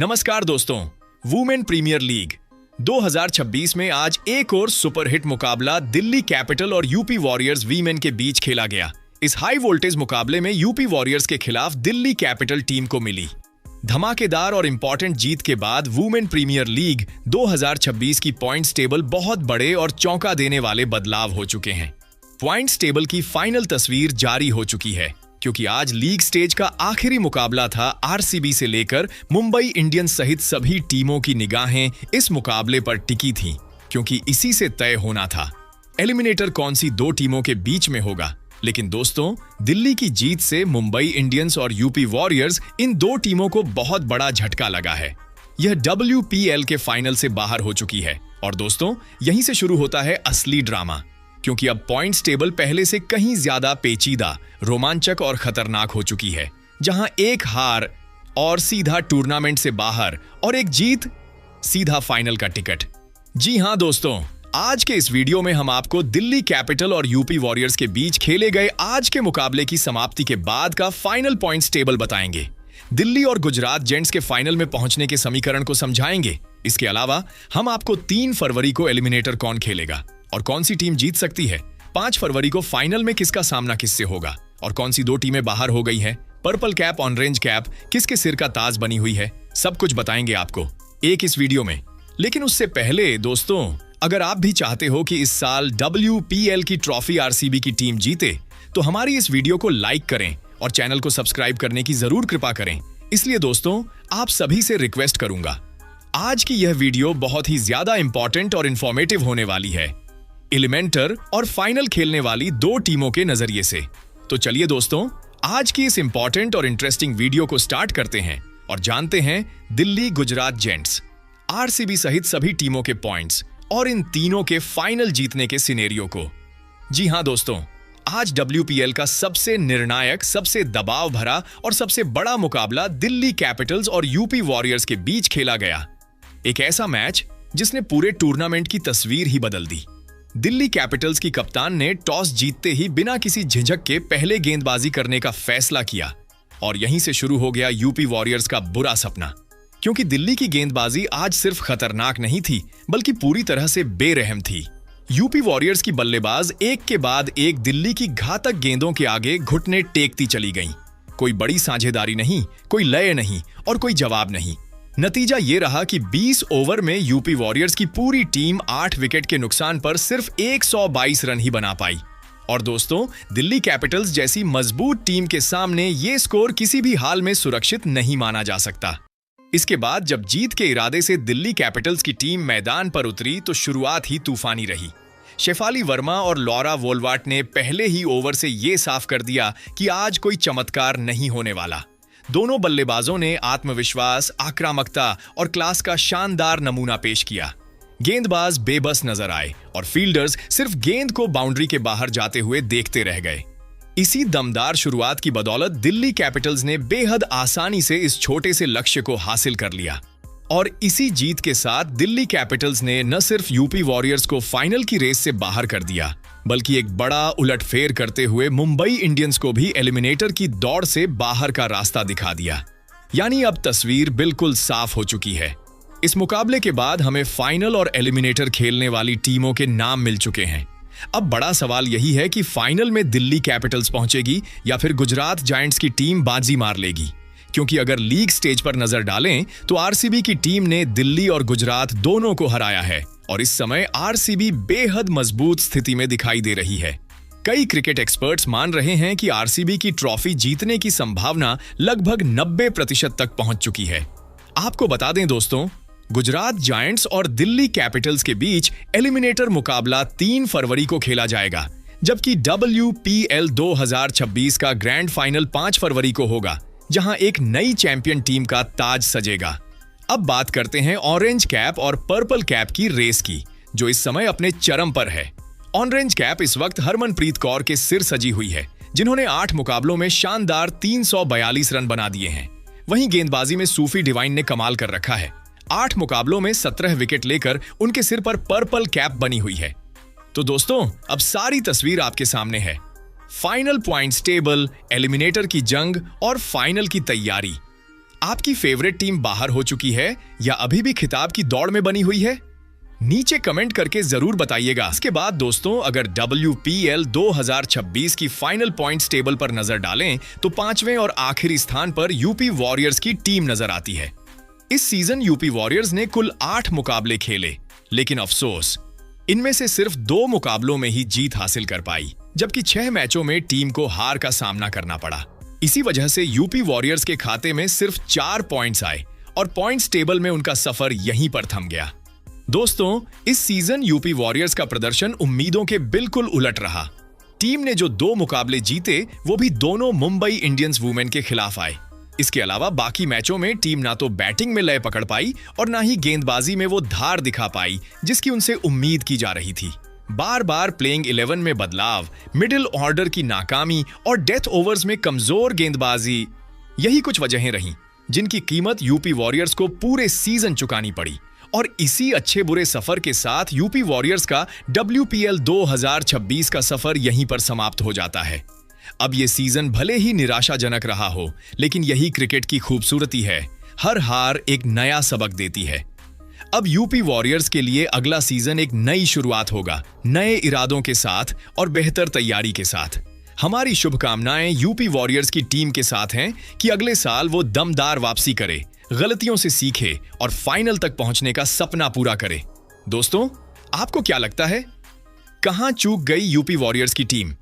नमस्कार दोस्तों, women premiere league 2026 में आज एक और सुपरहिट मुकाबला दिल्ली कैपिटल और यूपी वॉरियर्स वीमेन के बीच खेला गया। इस हाई वोल्टेज मुकाबले में यूपी वॉरियर्स के खिलाफ दिल्ली कैपिटल टीम को मिली धमाकेदार और इंपॉर्टेंट जीत के बाद वुमेन प्रीमियर लीग 2026 की पॉइंट्स टेबल बहुत बड़े और चौंका देने वाले बदलाव हो चुके हैं। पॉइंट्स टेबल की फाइनल तस्वीर जारी हो चुकी है क्योंकि आज लीग स्टेज का आखिरी मुकाबला था। आरसीबी से लेकर मुंबई इंडियंस सहित सभी टीमों की निगाहें इस मुकाबले पर टिकी थीं क्योंकि इसी से तय होना था एलिमिनेटर कौन सी दो टीमों के बीच में होगा। लेकिन दोस्तों, दिल्ली की जीत से मुंबई इंडियंस और यूपी वॉरियर्स इन दो टीमों को बहुत बड़ा झटका लगा है। यह WPL के फाइनल से बाहर हो चुकी है और दोस्तों, यहीं से शुरू होता है असली ड्रामा क्योंकि अब पॉइंट्स टेबल पहले से कहीं ज्यादा पेचीदा, रोमांचक और खतरनाक हो चुकी है, जहां एक हार और सीधा टूर्नामेंट से बाहर और एक जीत सीधा फाइनल का टिकट। जी हां दोस्तों, आज के इस वीडियो में हम आपको दिल्ली कैपिटल और यूपी वॉरियर्स के बीच खेले गए आज के मुकाबले की समाप्ति के बाद का फाइनल पॉइंट्स टेबल बताएंगे। दिल्ली और गुजरात जेंट्स के फाइनल में पहुंचने के समीकरण को समझाएंगे। इसके अलावा हम आपको 3 फरवरी को एलिमिनेटर कौन खेलेगा और कौन सी टीम जीत सकती है, 5 फरवरी को फाइनल में किसका सामना किससे होगा और कौन सी दो टीमें बाहर हो गई है, पर्पल कैप ऑरेंज कैप किसके सिर का ताज बनी हुई है, सब कुछ बताएंगे आपको एक इस वीडियो में। लेकिन उससे पहले दोस्तों, अगर आप भी चाहते हो कि इस साल WPL की ट्रॉफी आरसीबी की टीम जीते तो हमारी इस वीडियो को लाइक करें और चैनल को सब्सक्राइब करने की जरूर कृपा करें। इसलिए दोस्तों, आप सभी से रिक्वेस्ट करूंगा, आज की यह वीडियो बहुत ही ज्यादा इंपॉर्टेंट और इंफॉर्मेटिव होने वाली है, एलिमेंटर और फाइनल खेलने वाली दो टीमों के नजरिए से। तो चलिए दोस्तों, आज की इस इंपॉर्टेंट और इंटरेस्टिंग वीडियो को स्टार्ट करते हैं और जानते हैं दिल्ली गुजरात जेंट्स, आरसीबी सहित सभी टीमों के पॉइंट्स और इन तीनों के फाइनल जीतने के सिनेरियो को। जी हां दोस्तों, आज WPL का सबसे निर्णायक, सबसे दबाव भरा और सबसे बड़ा मुकाबला दिल्ली कैपिटल्स और यूपी वॉरियर्स के बीच खेला गया। एक ऐसा मैच जिसने पूरे टूर्नामेंट की तस्वीर ही बदल दी। दिल्ली कैपिटल्स की कप्तान ने टॉस जीतते ही बिना किसी झिझक के पहले गेंदबाजी करने का फैसला किया और यहीं से शुरू हो गया यूपी वॉरियर्स का बुरा सपना, क्योंकि दिल्ली की गेंदबाजी आज सिर्फ खतरनाक नहीं थी बल्कि पूरी तरह से बेरहम थी। यूपी वॉरियर्स की बल्लेबाज एक के बाद एक दिल्ली की घातक गेंदों के आगे घुटने टेकती चली गईं। कोई बड़ी साझेदारी नहीं, कोई लय नहीं और कोई जवाब नहीं। नतीजा ये रहा कि 20 ओवर में यूपी वॉरियर्स की पूरी टीम 8 विकेट के नुकसान पर सिर्फ 122 रन ही बना पाई। और दोस्तों, दिल्ली कैपिटल्स जैसी मजबूत टीम के सामने ये स्कोर किसी भी हाल में सुरक्षित नहीं माना जा सकता। इसके बाद जब जीत के इरादे से दिल्ली कैपिटल्स की टीम मैदान पर उतरी तो शुरुआत ही तूफानी रही। शेफाली वर्मा और लॉरा वोल्वाट ने पहले ही ओवर से ये साफ कर दिया कि आज कोई चमत्कार नहीं होने वाला। दोनों बल्लेबाजों ने आत्मविश्वास, आक्रामकता और क्लास का शानदार नमूना पेश किया। गेंदबाज बेबस नजर आए और फील्डर्स सिर्फ गेंद को बाउंड्री के बाहर जाते हुए देखते रह गए। इसी दमदार शुरुआत की बदौलत दिल्ली कैपिटल्स ने बेहद आसानी से इस छोटे से लक्ष्य को हासिल कर लिया और इसी जीत के साथ दिल्ली कैपिटल्स ने न सिर्फ यूपी वॉरियर्स को फाइनल की रेस से बाहर कर दिया बल्कि एक बड़ा उलटफेर करते हुए मुंबई इंडियंस को भी एलिमिनेटर की दौड़ से बाहर का रास्ता दिखा दिया। यानी अब तस्वीर बिल्कुल साफ हो चुकी है। इस मुकाबले के बाद हमें फाइनल और एलिमिनेटर खेलने वाली टीमों के नाम मिल चुके हैं। अब बड़ा सवाल यही है कि फाइनल में दिल्ली कैपिटल्स पहुंचेगी या फिर गुजरात जायंट्स की टीम बाजी मार लेगी, क्योंकि अगर लीग स्टेज पर नजर डालें तो आरसीबी की टीम ने दिल्ली और गुजरात दोनों को हराया है और इस समय आरसीबी बेहद मजबूत स्थिति में दिखाई दे रही है। कई क्रिकेट एक्सपर्ट्स मान रहे हैं कि आरसीबी की ट्रॉफी जीतने की संभावना लगभग 90% तक पहुंच चुकी है। आपको बता दें दोस्तों, गुजरात जायंट्स और दिल्ली कैपिटल्स के बीच एलिमिनेटर मुकाबला 3 फरवरी को खेला जाएगा, जबकि WPL 2026 का ग्रैंड फाइनल 5 फरवरी को होगा, जहां एक नई चैंपियन टीम का ताज सजेगा। अब बात करते हैं ऑरेंज कैप और पर्पल कैप की रेस की, जो इस समय अपने चरम पर है। ऑरेंज कैप इस वक्त हरमनप्रीत कौर के सिर सजी हुई है, जिन्होंने 8 मुकाबलों में शानदार 342 रन बना दिए हैं। वहीं गेंदबाजी में सूफी डिवाइन ने कमाल कर रखा है। 8 मुकाबलों में 17 विकेट लेकर उनके सिर पर पर्पल कैप बनी हुई है। तो दोस्तों, अब सारी तस्वीर आपके सामने है। फाइनल पॉइंट्स टेबल, एलिमिनेटर की जंग और फाइनल की तैयारी। आपकी फेवरेट टीम बाहर हो चुकी है या अभी भी खिताब की दौड़ में बनी हुई है? नीचे कमेंट करके जरूर बताइएगा। इसके बाद दोस्तों, अगर WPL 2026 की फाइनल पॉइंट्स टेबल पर नजर डालें तो 5वें और आखिरी स्थान पर यूपी वॉरियर्स की टीम नजर आती है। इस सीजन यूपी वॉरियर्स ने कुल 8 मुकाबले खेले, लेकिन अफसोस इनमें से सिर्फ 2 मुकाबलों में ही जीत हासिल कर पाई, जबकि 6 मैचों में टीम को हार का सामना करना पड़ा। इसी वजह से यूपी वॉरियर्स के खाते में सिर्फ 4 पॉइंट्स आए और पॉइंट्स टेबल में उनका सफर यहीं पर थम गया। दोस्तों, इस सीजन यूपी वॉरियर्स का प्रदर्शन उम्मीदों के बिल्कुल उलट रहा। टीम ने जो 2 मुकाबले जीते वो भी दोनों मुंबई इंडियंस वुमेन के खिलाफ आए। इसके अलावा बाकी मैचों में टीम ना तो बैटिंग में लय पकड़ पाई और ना ही गेंदबाजी में वो धार दिखा पाई जिसकी उनसे उम्मीद की जा रही थी। बार बार प्लेइंग 11 में बदलाव, मिडिल ऑर्डर की नाकामी और डेथ ओवर्स में कमजोर गेंदबाजी, यही कुछ वजहें रहीं जिनकी कीमत यूपी वॉरियर्स को पूरे सीजन चुकानी पड़ी। और इसी अच्छे बुरे सफर के साथ यूपी वॉरियर्स का WPL 2026 का सफर यहीं पर समाप्त हो जाता है। अब ये सीजन भले ही निराशाजनक रहा हो, लेकिन यही क्रिकेट की खूबसूरती है। हर हार एक नया सबक देती है। अब यूपी वॉरियर्स के लिए अगला सीजन एक नई शुरुआत होगा, नए इरादों के साथ और बेहतर तैयारी के साथ। हमारी शुभकामनाएं यूपी वॉरियर्स की टीम के साथ हैं कि अगले साल वो दमदार वापसी करे, गलतियों से सीखे और फाइनल तक पहुंचने का सपना पूरा करे। दोस्तों, आपको क्या लगता है, कहां चूक गई यूपी वॉरियर्स की टीम?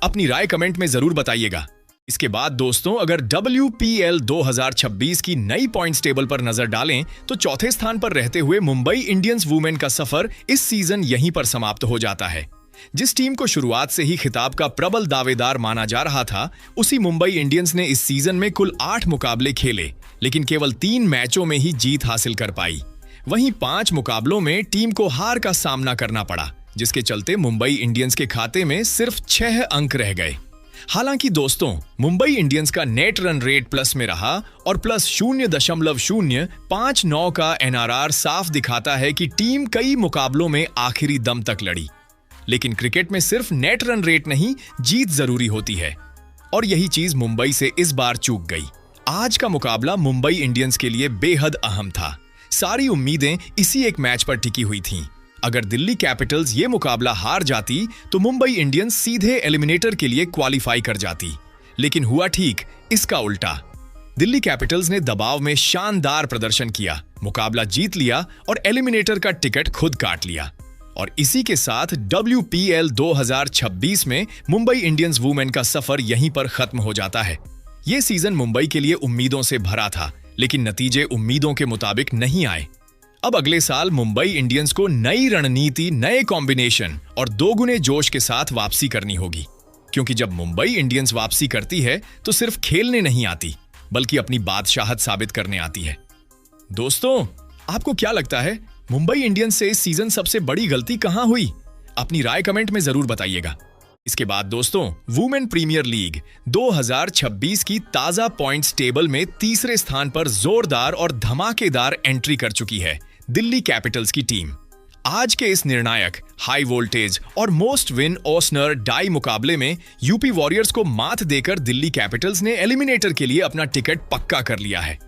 अपनी राय कमेंट में जरूर बताइएगा। इसके बाद दोस्तों, अगर WPL 2026 की नई पॉइंट्स टेबल पर नजर डालें तो चौथे स्थान पर रहते हुए मुंबई इंडियंस वुमेन का सफर इस सीजन यहीं पर समाप्त हो जाता है। जिस टीम को शुरुआत से ही खिताब का प्रबल दावेदार माना जा रहा था, उसी मुंबई इंडियंस ने इस सीजन में कुल 8 मुकाबले खेले, लेकिन केवल 3 मैचों में ही जीत हासिल कर पाई। वहीं 5 मुकाबलों में टीम को हार का सामना करना पड़ा, जिसके चलते मुंबई इंडियंस के खाते में सिर्फ 6 अंक रह गए। हालांकि दोस्तों, मुंबई इंडियंस का नेट रन रेट प्लस में रहा और प्लस 0.059 का NRR साफ दिखाता है कि टीम कई मुकाबलों में आखिरी दम तक लड़ी। लेकिन क्रिकेट में सिर्फ नेट रन रेट नहीं, जीत जरूरी होती है, और यही चीज मुंबई से इस बार चूक गई। आज का मुकाबला मुंबई इंडियंस के लिए बेहद अहम था। सारी उम्मीदें इसी एक मैच पर टिकी हुई थीं। अगर दिल्ली कैपिटल्स ये मुकाबला हार जाती तो मुंबई इंडियंस सीधे एलिमिनेटर के लिए क्वालिफाई कर जाती, लेकिन हुआ ठीक इसका उल्टा। दिल्ली कैपिटल्स ने दबाव में शानदार प्रदर्शन किया, मुकाबला जीत लिया और एलिमिनेटर का टिकट खुद काट लिया। और इसी के साथ WPL 2026 में मुंबई इंडियंस वुमेन का सफर यहीं पर खत्म हो जाता है। यह सीजन मुंबई के लिए उम्मीदों से भरा था, लेकिन नतीजे उम्मीदों के मुताबिक नहीं आए। अब अगले साल मुंबई इंडियंस को नई रणनीति, नए कॉम्बिनेशन और दोगुने जोश के साथ वापसी करनी होगी, क्योंकि जब मुंबई इंडियंस वापसी करती है तो सिर्फ खेलने नहीं आती, बल्कि अपनी बादशाहत साबित करने आती है। दोस्तों, आपको क्या लगता है, मुंबई इंडियंस से इस सीजन सबसे बड़ी गलती कहां हुई? अपनी राय कमेंट में जरूर बताइएगा। इसके बाद दोस्तों, वुमेन प्रीमियर लीग 2026 की ताजा पॉइंट्स टेबल में तीसरे स्थान पर जोरदार और धमाकेदार एंट्री कर चुकी है दिल्ली कैपिटल्स की टीम। आज के इस निर्णायक, हाई वोल्टेज और मोस्ट विन ओसनर डाई मुकाबले में यूपी वॉरियर्स को मात देकर दिल्ली कैपिटल्स ने एलिमिनेटर के लिए अपना टिकट पक्का कर लिया है।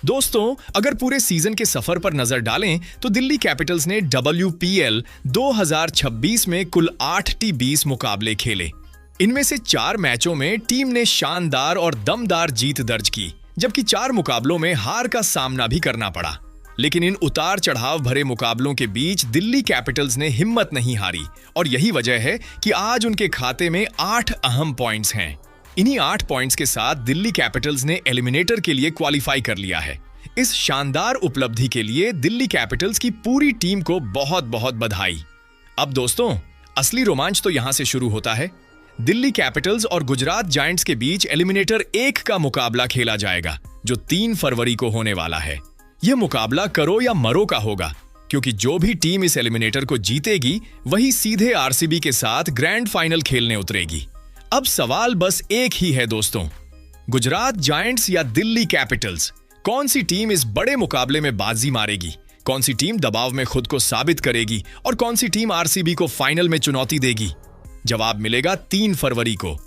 दोस्तों, अगर पूरे सीजन के सफर पर नजर डालें तो दिल्ली कैपिटल्स ने WPL 2026 में कुल 8 T20 मुकाबले खेले। इनमें से 4 मैचों में टीम ने शानदार और दमदार जीत दर्ज की, जबकि 4 मुकाबलों में हार का सामना भी करना पड़ा। लेकिन इन उतार चढ़ाव भरे मुकाबलों के बीच दिल्ली कैपिटल्स ने हिम्मत नहीं हारी, और यही वजह है कि आज उनके खाते में 8 अहम पॉइंट्स हैं। इन्हीं 8 पॉइंट्स के साथ दिल्ली कैपिटल्स ने एलिमिनेटर के लिए क्वालिफाई कर लिया है। इस शानदार उपलब्धि के लिए दिल्ली कैपिटल्स की पूरी टीम को बहुत बहुत बधाई। अब दोस्तों, असली रोमांच तो यहां से शुरू होता है। दिल्ली कैपिटल्स और गुजरात जायंट्स के बीच एलिमिनेटर 1 का मुकाबला खेला जाएगा, जो 3 फरवरी को होने वाला है। यह मुकाबला करो या मरो का होगा, क्योंकि जो भी टीम इस एलिमिनेटर को जीतेगी वही सीधे RCB के साथ ग्रैंड फाइनल खेलने उतरेगी। अब सवाल बस एक ही है दोस्तों, गुजरात जायंट्स या दिल्ली कैपिटल्स, कौन सी टीम इस बड़े मुकाबले में बाजी मारेगी? कौन सी टीम दबाव में खुद को साबित करेगी और कौन सी टीम RCB को फाइनल में चुनौती देगी? जवाब मिलेगा 3 फरवरी को।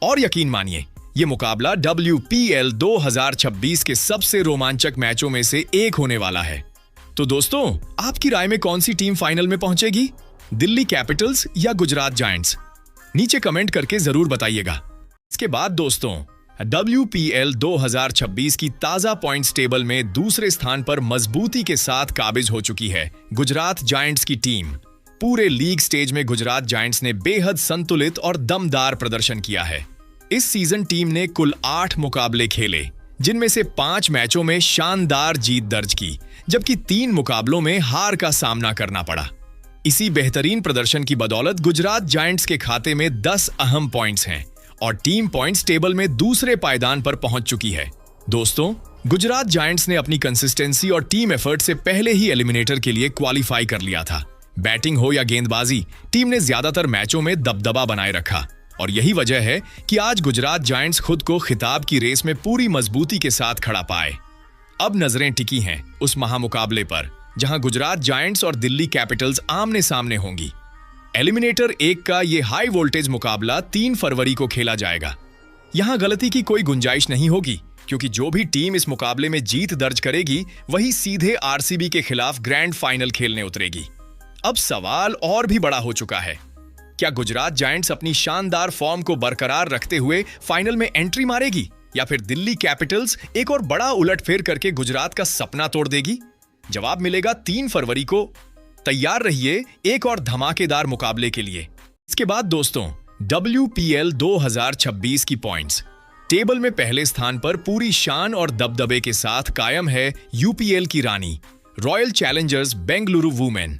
और यकीन मानिए, ये मुकाबला WPL 2026 के सबसे रोमांचक मैचों में से एक होने वाला है। तो दोस्तों, आपकी राय में कौन सी टीम फाइनल में पहुंचेगी? दिल्ली कैपिटल्स या गुजरात जायंट्स? नीचे कमेंट करके जरूर बताइएगा। इसके बाद दोस्तों, WPL 2026 की ताजा पॉइंट्स टेबल में दूसरे स्थान पर मजबूती के साथ काबिज हो चुकी है गुजरात जायंट्स की टीम। पूरे लीग स्टेज में गुजरात जायंट्स ने बेहद संतुलित और दमदार प्रदर्शन किया है। इस सीजन टीम ने कुल 8 मुकाबले खेले, जिनमें से 5 मैचों में शानदार जीत दर्ज की, जबकि 3 मुकाबलों में हार का सामना करना पड़ा। इसी बेहतरीन प्रदर्शन की बदौलत गुजरात जायंट्स के खाते में 10 अहम पॉइंट्स हैं और टीम पॉइंट्स टेबल में दूसरे पायदान पर पहुंच चुकी है। दोस्तों, गुजरात जायंट्स ने अपनी कंसिस्टेंसी और टीम एफर्ट से पहले ही एलिमिनेटर के लिए क्वालिफाई कर लिया था। बैटिंग हो या गेंदबाजी, टीम ने ज्यादातर मैचों में दबदबा बनाए रखा और यही वजह है कि आज गुजरात जायंट्स खुद को खिताब की रेस में पूरी मजबूती के साथ खड़ा पाए। अब नजरें टिकी हैं उस महामुकाबले पर जहां गुजरात जायंट्स और दिल्ली कैपिटल्स आमने सामने होंगी। एलिमिनेटर 1 का ये हाई वोल्टेज मुकाबला 3 फरवरी को खेला जाएगा। यहां गलती की कोई गुंजाइश नहीं होगी, क्योंकि जो भी टीम इस मुकाबले में जीत दर्ज करेगी वही सीधे RCB के खिलाफ ग्रैंड फाइनल खेलने उतरेगी। अब सवाल और भी बड़ा हो चुका है, क्या गुजरात जायंट्स अपनी शानदार फॉर्म को बरकरार रखते हुए फाइनल में एंट्री मारेगी, या फिर दिल्ली कैपिटल्स एक और बड़ा उलटफेर करके गुजरात का सपना तोड़ देगी? जवाब मिलेगा 3 फरवरी को। तैयार रहिए एक और धमाकेदार मुकाबले के लिए। इसके बाद दोस्तों, WPL 2026 की पॉइंट्स टेबल में पहले स्थान पर पूरी शान और दबदबे के साथ कायम है UPL की रानी रॉयल चैलेंजर्स बेंगलुरु वुमेन।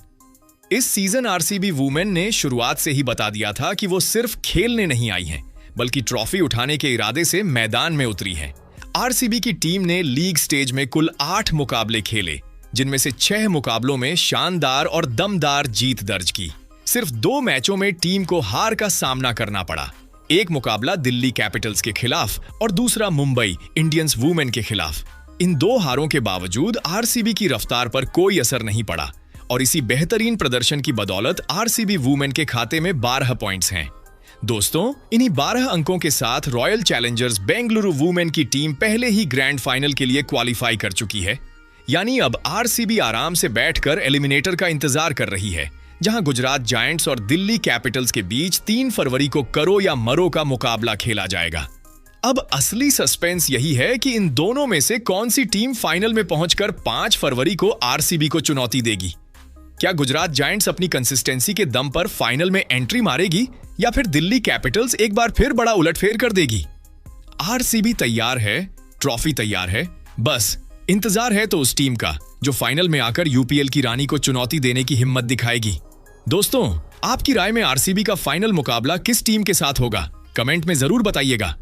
इस सीजन RCB वुमेन ने शुरुआत से ही बता दिया था कि वो सिर्फ खेलने नहीं आई हैं, बल्कि ट्रॉफी उठाने के इरादे से मैदान में उतरी हैं। RCB की टीम ने लीग स्टेज में कुल 8 मुकाबले खेले, जिनमें से 6 मुकाबलों में शानदार और दमदार जीत दर्ज की। सिर्फ 2 मैचों में टीम को हार का सामना करना पड़ा। एक मुकाबला दिल्ली कैपिटल्स के खिलाफ और दूसरा मुंबई इंडियंस वुमेन के खिलाफ। इन 2 हारों के बावजूद RCB की रफ्तार पर कोई असर नहीं पड़ा और इसी बेहतरीन प्रदर्शन की बदौलत RCB वुमेन के खाते में 12 पॉइंट्स हैं। दोस्तों, इन्हीं 12 अंकों के साथ रॉयल चैलेंजर्स बेंगलुरु वुमेन की टीम पहले ही ग्रैंड फाइनल के लिए क्वालिफाई कर चुकी है। यानी अब RCB आराम से बैठकर एलिमिनेटर का इंतजार कर रही है, जहां गुजरात जायंट्स और दिल्ली कैपिटल्स के बीच 3 फरवरी को करो या मरो का मुकाबला खेला जाएगा। अब असली सस्पेंस यही है कि इन दोनों में से कौन सी टीम फाइनल में पहुंचकर 5 फरवरी को RCB को चुनौती देगी। क्या गुजरात जायंट्स अपनी कंसिस्टेंसी के दम पर फाइनल में एंट्री मारेगी, या फिर दिल्ली कैपिटल्स एक बार फिर बड़ा उलटफेर कर देगी? RCB तैयार है, ट्रॉफी तैयार है, बस इंतजार है तो उस टीम का जो फाइनल में आकर UPL की रानी को चुनौती देने की हिम्मत दिखाएगी। दोस्तों, आपकी राय में RCB का फाइनल मुकाबला किस टीम के साथ होगा? कमेंट में जरूर बताइएगा।